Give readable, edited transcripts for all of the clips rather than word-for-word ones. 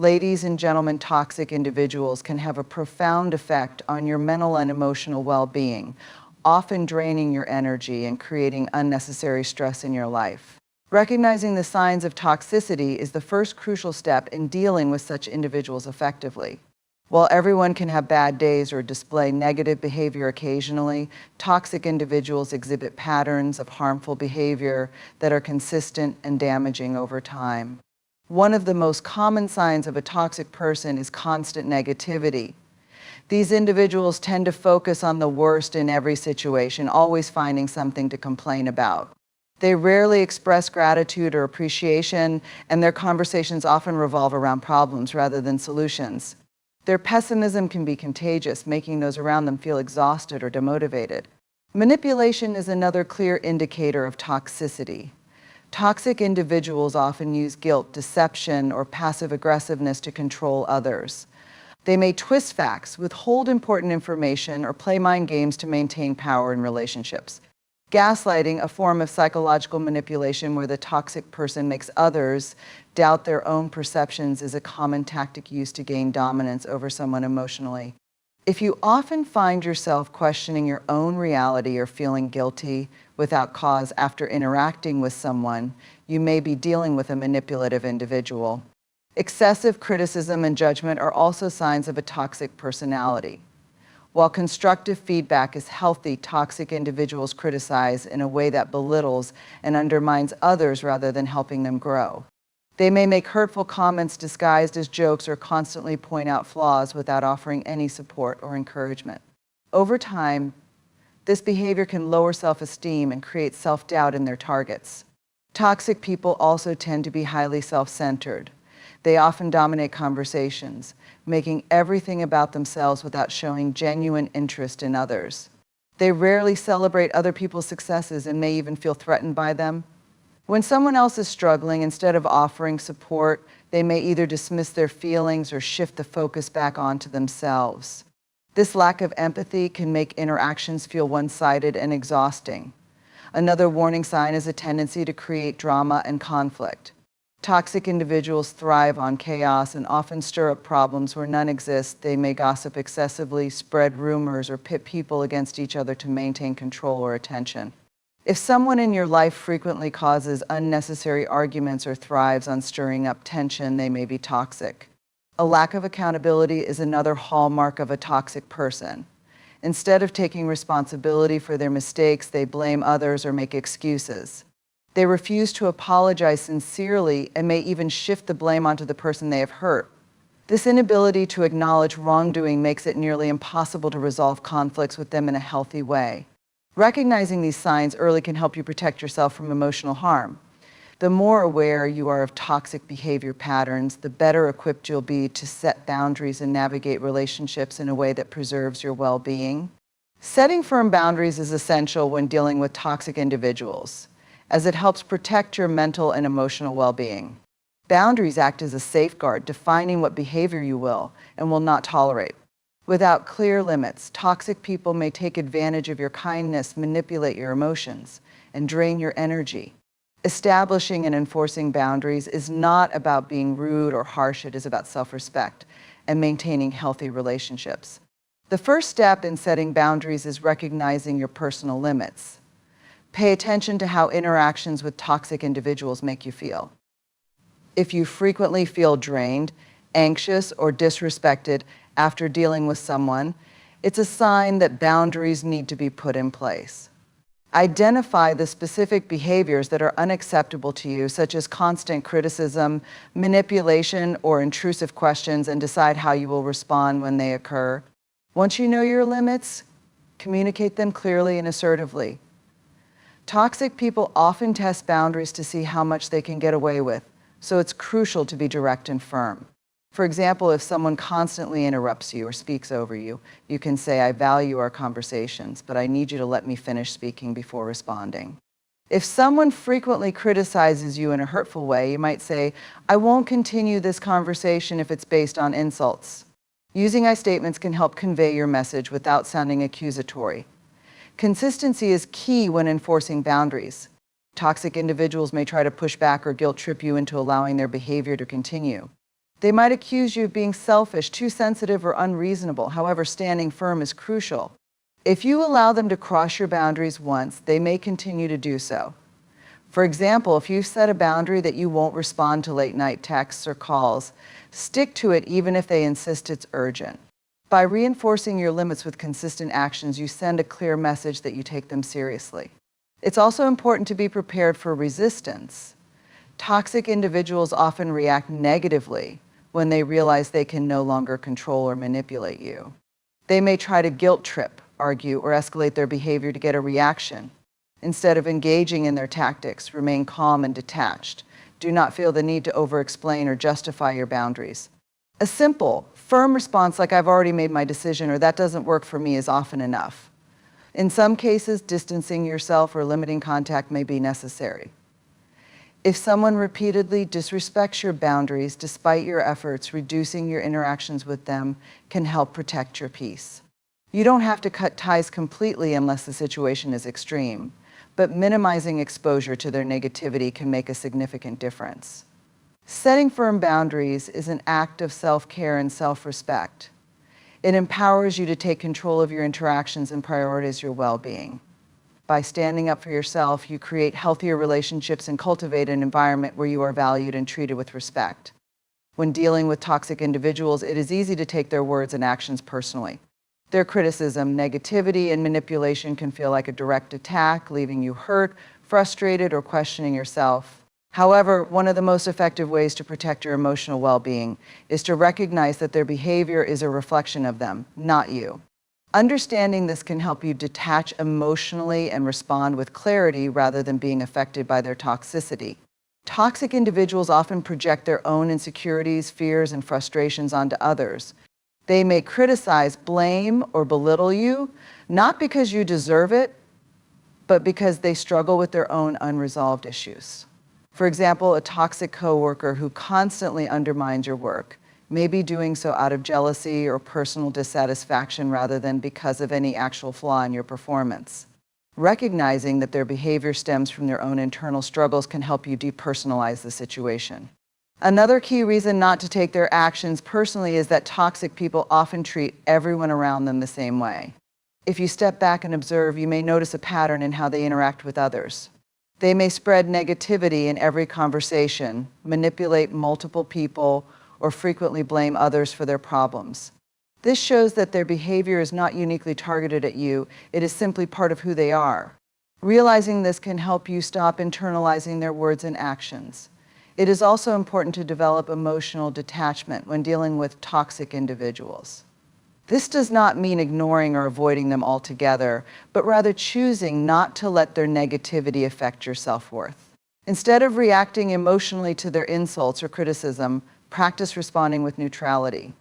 Ladies and gentlemen, toxic individuals can have a profound effect on your mental and emotional well-being, often draining your energy and creating unnecessary stress in your life. Recognizing the signs of toxicity is the first crucial step in dealing with such individuals effectively. While everyone can have bad days or display negative behavior occasionally, toxic individuals exhibit patterns of harmful behavior that are consistent and damaging over time. One of the most common signs of a toxic person is constant negativity. These individuals tend to focus on the worst in every situation, always finding something to complain about. They rarely express gratitude or appreciation, and their conversations often revolve around problems rather than solutions. Their pessimism can be contagious, making those around them feel exhausted or demotivated. Manipulation is another clear indicator of toxicity. Toxic individuals often use guilt, deception, or passive aggressiveness to control others. They may twist facts, withhold important information, or play mind games to maintain power in relationships. Gaslighting, a form of psychological manipulation where the toxic person makes others doubt their own perceptions, is a common tactic used to gain dominance over someone emotionally. If you often find yourself questioning your own reality or feeling guilty without cause after interacting with someone, you may be dealing with a manipulative individual. Excessive criticism and judgment are also signs of a toxic personality. While constructive feedback is healthy, toxic individuals criticize in a way that belittles and undermines others rather than helping them grow. They may make hurtful comments disguised as jokes or constantly point out flaws without offering any support or encouragement. Over time, this behavior can lower self-esteem and create self-doubt in their targets. Toxic people also tend to be highly self-centered. They often dominate conversations, making everything about themselves without showing genuine interest in others. They rarely celebrate other people's successes and may even feel threatened by them. When someone else is struggling, instead of offering support, they may either dismiss their feelings or shift the focus back onto themselves. This lack of empathy can make interactions feel one-sided and exhausting. Another warning sign is a tendency to create drama and conflict. Toxic individuals thrive on chaos and often stir up problems where none exist. They may gossip excessively, spread rumors, or pit people against each other to maintain control or attention. If someone in your life frequently causes unnecessary arguments or thrives on stirring up tension, they may be toxic. A lack of accountability is another hallmark of a toxic person. Instead of taking responsibility for their mistakes, they blame others or make excuses. They refuse to apologize sincerely and may even shift the blame onto the person they have hurt. This inability to acknowledge wrongdoing makes it nearly impossible to resolve conflicts with them in a healthy way. Recognizing these signs early can help you protect yourself from emotional harm. The more aware you are of toxic behavior patterns, the better equipped you'll be to set boundaries and navigate relationships in a way that preserves your well-being. Setting firm boundaries is essential when dealing with toxic individuals, as it helps protect your mental and emotional well-being. Boundaries act as a safeguard, defining what behavior you will and will not tolerate. Without clear limits, toxic people may take advantage of your kindness, manipulate your emotions, and drain your energy. Establishing and enforcing boundaries is not about being rude or harsh. It is about self-respect and maintaining healthy relationships. The first step in setting boundaries is recognizing your personal limits. Pay attention to how interactions with toxic individuals make you feel. If you frequently feel drained, anxious, or disrespected after dealing with someone, it's a sign that boundaries need to be put in place. Identify the specific behaviors that are unacceptable to you, such as constant criticism, manipulation, or intrusive questions, and decide how you will respond when they occur. Once you know your limits, communicate them clearly and assertively. Toxic people often test boundaries to see how much they can get away with, so it's crucial to be direct and firm. For example, if someone constantly interrupts you or speaks over you, you can say, "I value our conversations, but I need you to let me finish speaking before responding." If someone frequently criticizes you in a hurtful way, you might say, "I won't continue this conversation if it's based on insults." Using I statements can help convey your message without sounding accusatory. Consistency is key when enforcing boundaries. Toxic individuals may try to push back or guilt trip you into allowing their behavior to continue. They might accuse you of being selfish, too sensitive, or unreasonable. However, standing firm is crucial. If you allow them to cross your boundaries once, they may continue to do so. For example, if you've set a boundary that you won't respond to late-night texts or calls, stick to it even if they insist it's urgent. By reinforcing your limits with consistent actions, you send a clear message that you take them seriously. It's also important to be prepared for resistance. Toxic individuals often react negatively when they realize they can no longer control or manipulate you. They may try to guilt trip, argue, or escalate their behavior to get a reaction. Instead of engaging in their tactics, remain calm and detached. Do not feel the need to over-explain or justify your boundaries. A simple, firm response like "I've already made my decision" or "that doesn't work for me" is often enough. In some cases, distancing yourself or limiting contact may be necessary. If someone repeatedly disrespects your boundaries despite your efforts, reducing your interactions with them can help protect your peace. You don't have to cut ties completely unless the situation is extreme, but minimizing exposure to their negativity can make a significant difference. Setting firm boundaries is an act of self-care and self-respect. It empowers you to take control of your interactions and prioritize your well-being. By standing up for yourself, you create healthier relationships and cultivate an environment where you are valued and treated with respect. When dealing with toxic individuals, it is easy to take their words and actions personally. Their criticism, negativity, and manipulation can feel like a direct attack, leaving you hurt, frustrated, or questioning yourself. However, one of the most effective ways to protect your emotional well-being is to recognize that their behavior is a reflection of them, not you. Understanding this can help you detach emotionally and respond with clarity rather than being affected by their toxicity. Toxic individuals often project their own insecurities, fears, and frustrations onto others. They may criticize, blame, or belittle you, not because you deserve it, but because they struggle with their own unresolved issues. For example, a toxic coworker who constantly undermines your work may be doing so out of jealousy or personal dissatisfaction rather than because of any actual flaw in your performance. Recognizing that their behavior stems from their own internal struggles can help you depersonalize the situation. Another key reason not to take their actions personally is that toxic people often treat everyone around them the same way. If you step back and observe, you may notice a pattern in how they interact with others. They may spread negativity in every conversation, manipulate multiple people, or frequently blame others for their problems. This shows that their behavior is not uniquely targeted at you, it is simply part of who they are. Realizing this can help you stop internalizing their words and actions. It is also important to develop emotional detachment when dealing with toxic individuals. This does not mean ignoring or avoiding them altogether, but rather choosing not to let their negativity affect your self-worth. Instead of reacting emotionally to their insults or criticism, practice responding with neutrality.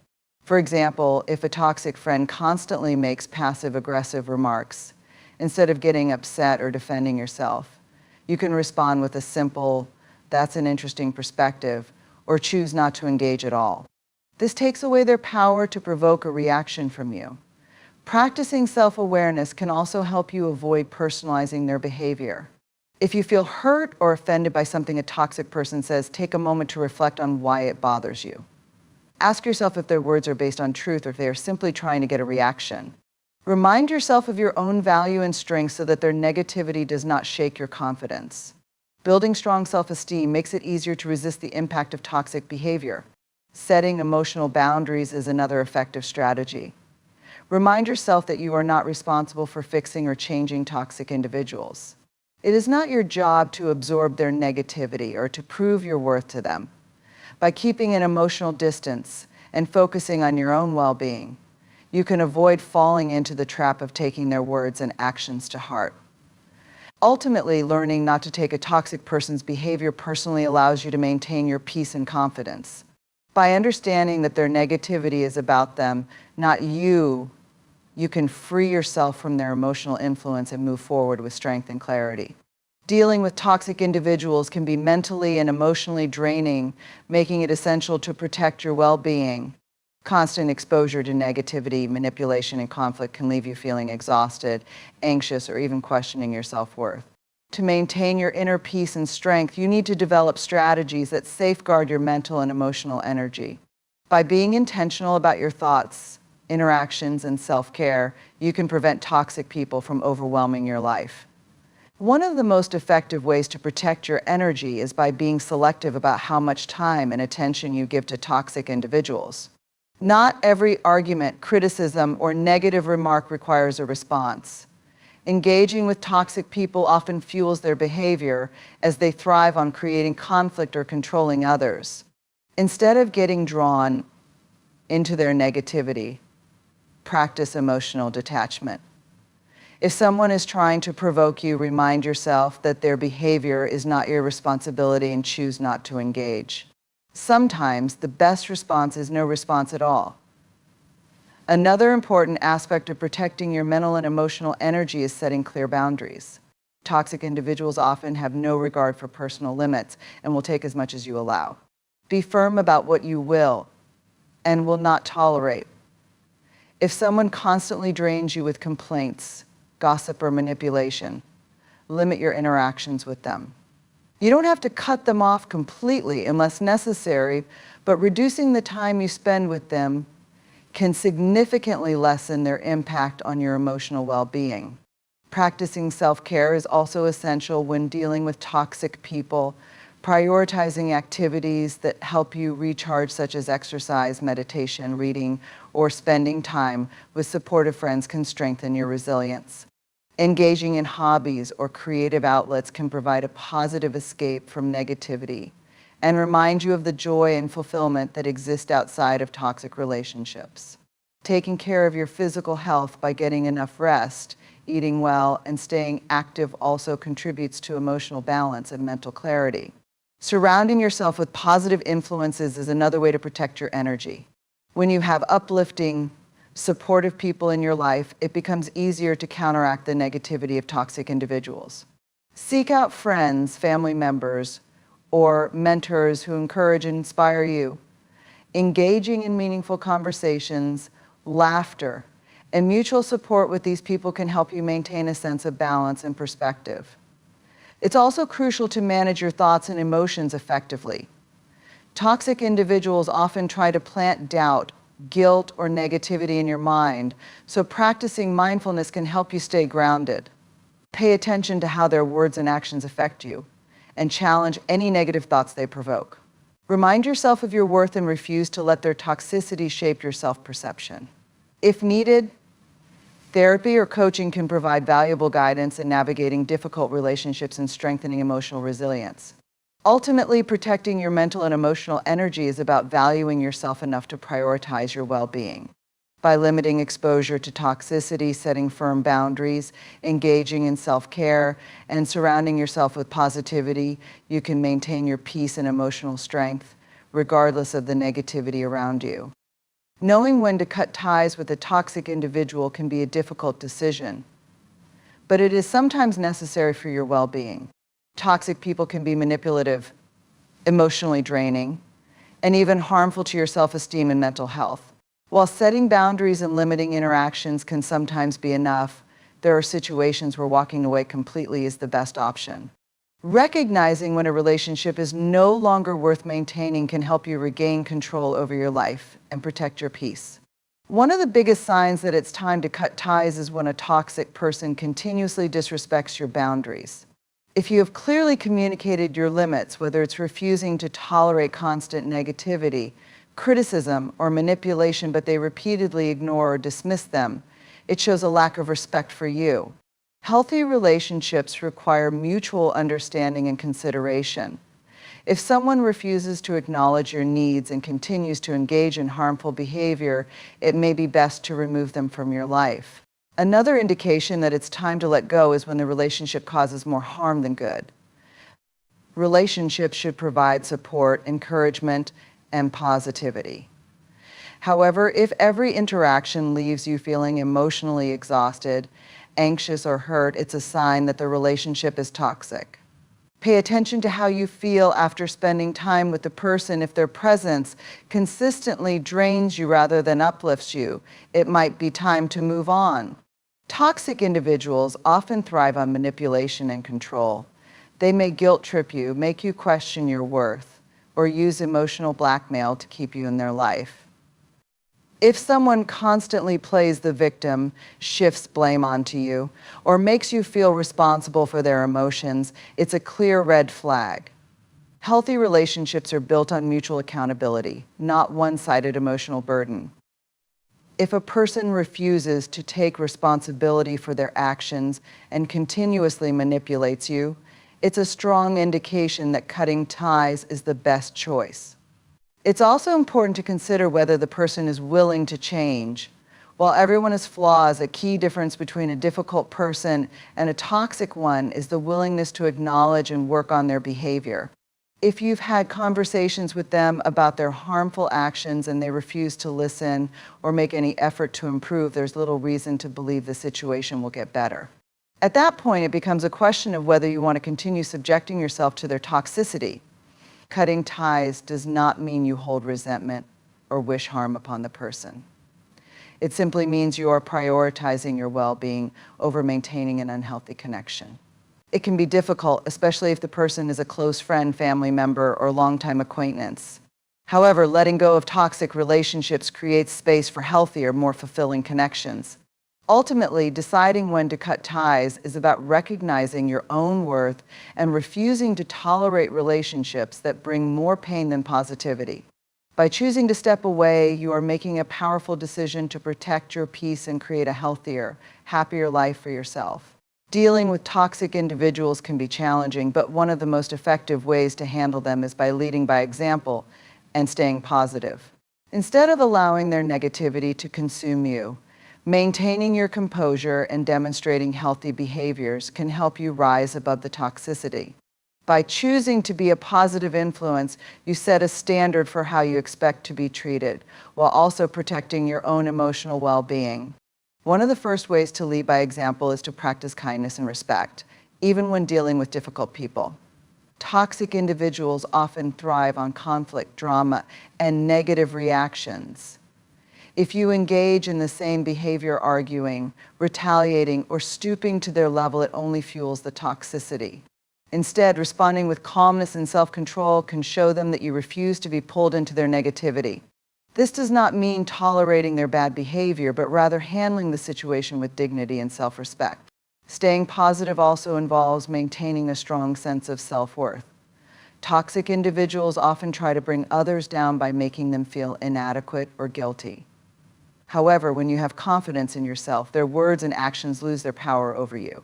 For example, if a toxic friend constantly makes passive-aggressive remarks, instead of getting upset or defending yourself, you can respond with a simple, "That's an interesting perspective," or choose not to engage at all. This takes away their power to provoke a reaction from you. Practicing self-awareness can also help you avoid personalizing their behavior. If you feel hurt or offended by something a toxic person says, take a moment to reflect on why it bothers you. Ask yourself if their words are based on truth or if they are simply trying to get a reaction. Remind yourself of your own value and strength so that their negativity does not shake your confidence. Building strong self-esteem makes it easier to resist the impact of toxic behavior. Setting emotional boundaries is another effective strategy. Remind yourself that you are not responsible for fixing or changing toxic individuals. It is not your job to absorb their negativity or to prove your worth to them. By keeping an emotional distance and focusing on your own well-being, you can avoid falling into the trap of taking their words and actions to heart. Ultimately, learning not to take a toxic person's behavior personally allows you to maintain your peace and confidence. By understanding that their negativity is about them, not you, you can free yourself from their emotional influence and move forward with strength and clarity. Dealing with toxic individuals can be mentally and emotionally draining, making it essential to protect your well-being. Constant exposure to negativity, manipulation, and conflict can leave you feeling exhausted, anxious, or even questioning your self-worth. To maintain your inner peace and strength, you need to develop strategies that safeguard your mental and emotional energy. By being intentional about your thoughts, interactions, and self-care, you can prevent toxic people from overwhelming your life. One of the most effective ways to protect your energy is by being selective about how much time and attention you give to toxic individuals. Not every argument, criticism, or negative remark requires a response. Engaging with toxic people often fuels their behavior as they thrive on creating conflict or controlling others. Instead of getting drawn into their negativity, practice emotional detachment. If someone is trying to provoke you, remind yourself that their behavior is not your responsibility and choose not to engage. Sometimes the best response is no response at all. Another important aspect of protecting your mental and emotional energy is setting clear boundaries. Toxic individuals often have no regard for personal limits and will take as much as you allow. Be firm about what you will and will not tolerate. If someone constantly drains you with complaints, gossip, or manipulation, limit your interactions with them. You don't have to cut them off completely unless necessary, but reducing the time you spend with them can significantly lessen their impact on your emotional well-being. Practicing self-care is also essential when dealing with toxic people. Prioritizing activities that help you recharge, such as exercise, meditation, reading, or spending time with supportive friends, can strengthen your resilience. Engaging in hobbies or creative outlets can provide a positive escape from negativity and remind you of the joy and fulfillment that exist outside of toxic relationships. Taking care of your physical health by getting enough rest, eating well, and staying active also contributes to emotional balance and mental clarity. Surrounding yourself with positive influences is another way to protect your energy. When you have uplifting, supportive people in your life, it becomes easier to counteract the negativity of toxic individuals. Seek out friends, family members, or mentors who encourage and inspire you. Engaging in meaningful conversations, laughter, and mutual support with these people can help you maintain a sense of balance and perspective. It's also crucial to manage your thoughts and emotions effectively. Toxic individuals often try to plant doubt, guilt, or negativity in your mind, so practicing mindfulness can help you stay grounded. Pay attention to how their words and actions affect you, and challenge any negative thoughts they provoke. Remind yourself of your worth and refuse to let their toxicity shape your self-perception. If needed, therapy or coaching can provide valuable guidance in navigating difficult relationships and strengthening emotional resilience. Ultimately, protecting your mental and emotional energy is about valuing yourself enough to prioritize your well-being. By limiting exposure to toxicity, setting firm boundaries, engaging in self-care, and surrounding yourself with positivity, you can maintain your peace and emotional strength, regardless of the negativity around you. Knowing when to cut ties with a toxic individual can be a difficult decision, but it is sometimes necessary for your well-being. Toxic people can be manipulative, emotionally draining, and even harmful to your self-esteem and mental health. While setting boundaries and limiting interactions can sometimes be enough, there are situations where walking away completely is the best option. Recognizing when a relationship is no longer worth maintaining can help you regain control over your life and protect your peace. One of the biggest signs that it's time to cut ties is when a toxic person continuously disrespects your boundaries. If you have clearly communicated your limits, whether it's refusing to tolerate constant negativity, criticism, or manipulation, but they repeatedly ignore or dismiss them, it shows a lack of respect for you. Healthy relationships require mutual understanding and consideration. If someone refuses to acknowledge your needs and continues to engage in harmful behavior, it may be best to remove them from your life. Another indication that it's time to let go is when the relationship causes more harm than good. Relationships should provide support, encouragement, and positivity. However, if every interaction leaves you feeling emotionally exhausted, anxious, or hurt, it's a sign that the relationship is toxic. Pay attention to how you feel after spending time with the person. If their presence consistently drains you rather than uplifts you, it might be time to move on. Toxic individuals often thrive on manipulation and control. They may guilt trip you, make you question your worth, or use emotional blackmail to keep you in their life. If someone constantly plays the victim, shifts blame onto you, or makes you feel responsible for their emotions, it's a clear red flag. Healthy relationships are built on mutual accountability, not one-sided emotional burden. If a person refuses to take responsibility for their actions and continuously manipulates you, it's a strong indication that cutting ties is the best choice. It's also important to consider whether the person is willing to change. While everyone has flaws, a key difference between a difficult person and a toxic one is the willingness to acknowledge and work on their behavior. If you've had conversations with them about their harmful actions and they refuse to listen or make any effort to improve, there's little reason to believe the situation will get better. At that point, it becomes a question of whether you want to continue subjecting yourself to their toxicity. Cutting ties does not mean you hold resentment or wish harm upon the person. It simply means you are prioritizing your well-being over maintaining an unhealthy connection. It can be difficult, especially if the person is a close friend, family member, or longtime acquaintance. However, letting go of toxic relationships creates space for healthier, more fulfilling connections. Ultimately, deciding when to cut ties is about recognizing your own worth and refusing to tolerate relationships that bring more pain than positivity. By choosing to step away, you are making a powerful decision to protect your peace and create a healthier, happier life for yourself. Dealing with toxic individuals can be challenging, but one of the most effective ways to handle them is by leading by example and staying positive. Instead of allowing their negativity to consume you, maintaining your composure and demonstrating healthy behaviors can help you rise above the toxicity. By choosing to be a positive influence, you set a standard for how you expect to be treated, while also protecting your own emotional well-being. One of the first ways to lead by example is to practice kindness and respect, even when dealing with difficult people. Toxic individuals often thrive on conflict, drama, and negative reactions. If you engage in the same behavior, arguing, retaliating, or stooping to their level, it only fuels the toxicity. Instead, responding with calmness and self-control can show them that you refuse to be pulled into their negativity. This does not mean tolerating their bad behavior, but rather handling the situation with dignity and self-respect. Staying positive also involves maintaining a strong sense of self-worth. Toxic individuals often try to bring others down by making them feel inadequate or guilty. However, when you have confidence in yourself, their words and actions lose their power over you.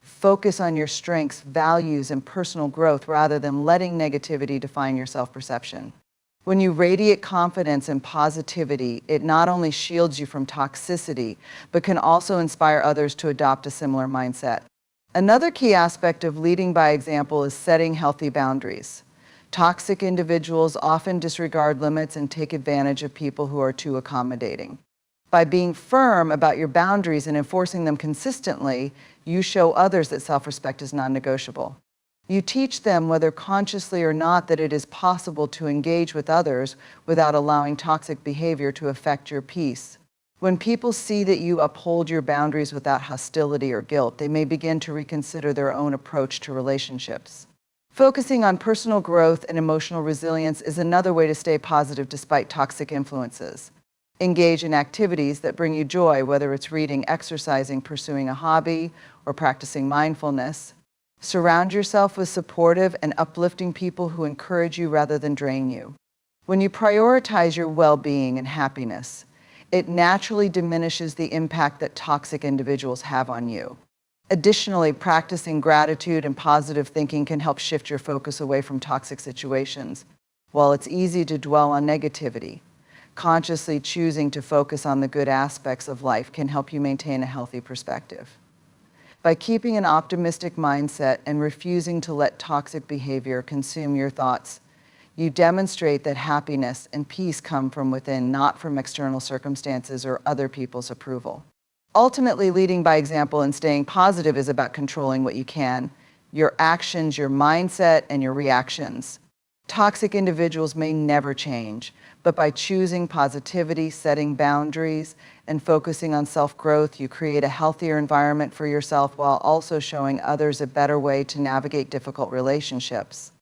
Focus on your strengths, values, and personal growth rather than letting negativity define your self-perception. When you radiate confidence and positivity, it not only shields you from toxicity, but can also inspire others to adopt a similar mindset. Another key aspect of leading by example is setting healthy boundaries. Toxic individuals often disregard limits and take advantage of people who are too accommodating. By being firm about your boundaries and enforcing them consistently, you show others that self-respect is non-negotiable. You teach them, whether consciously or not, that it is possible to engage with others without allowing toxic behavior to affect your peace. When people see that you uphold your boundaries without hostility or guilt, they may begin to reconsider their own approach to relationships. Focusing on personal growth and emotional resilience is another way to stay positive despite toxic influences. Engage in activities that bring you joy, whether it's reading, exercising, pursuing a hobby, or practicing mindfulness. Surround yourself with supportive and uplifting people who encourage you rather than drain you. When you prioritize your well-being and happiness, it naturally diminishes the impact that toxic individuals have on you. Additionally, practicing gratitude and positive thinking can help shift your focus away from toxic situations. While it's easy to dwell on negativity, consciously choosing to focus on the good aspects of life can help you maintain a healthy perspective. By keeping an optimistic mindset and refusing to let toxic behavior consume your thoughts, you demonstrate that happiness and peace come from within, not from external circumstances or other people's approval. Ultimately, leading by example and staying positive is about controlling what you can, your actions, your mindset, and your reactions. Toxic individuals may never change, but by choosing positivity, setting boundaries, and focusing on self-growth, you create a healthier environment for yourself while also showing others a better way to navigate difficult relationships.